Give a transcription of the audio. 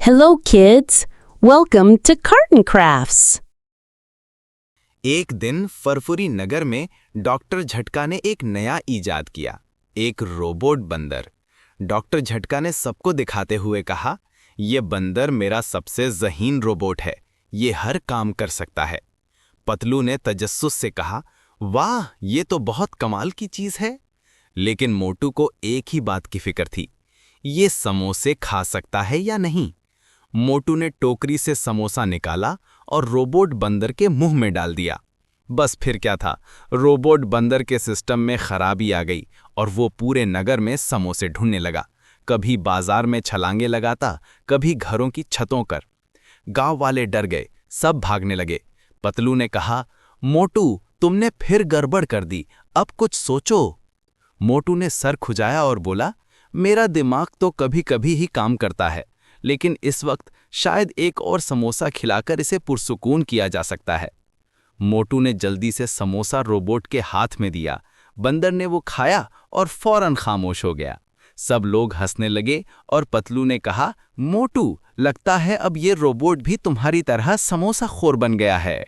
Hello kids, welcome to Carton Crafts. एक दिन फरफुरी नगर में डॉक्टर झटका ने एक नया इजाद किया, एक रोबोट बंदर। डॉक्टर झटका ने सबको दिखाते हुए कहा, ये बंदर मेरा सबसे ज़हीन रोबोट है, ये हर काम कर सकता है। पतलू ने तजस्सुस से कहा, वाह, ये तो बहुत कमाल की चीज़ है। लेकिन मोटू को एक ही बात की फिक्र थी, ये समोसे खा सकता है या नहीं। मोटू ने टोकरी से समोसा निकाला और रोबोट बंदर के मुंह में डाल दिया। बस फिर क्या था, रोबोट बंदर के सिस्टम में खराबी आ गई और वो पूरे नगर में समोसे ढूंढने लगा। कभी बाजार में छलांगे लगाता, कभी घरों की छतों पर। गांव वाले डर गए, सब भागने लगे। पतलू ने कहा, मोटू, तुमने फिर गड़बड़ कर दी, अब कुछ सोचो। मोटू ने सर खुजाया और बोला, मेरा दिमाग तो कभी कभी ही काम करता है, लेकिन इस वक्त शायद एक और समोसा खिलाकर इसे पुरसुकून किया जा सकता है। मोटू ने जल्दी से समोसा रोबोट के हाथ में दिया। बंदर ने वो खाया और फौरन खामोश हो गया। सब लोग हंसने लगे और पतलू ने कहा, मोटू, लगता है अब ये रोबोट भी तुम्हारी तरह समोसा खोर बन गया है।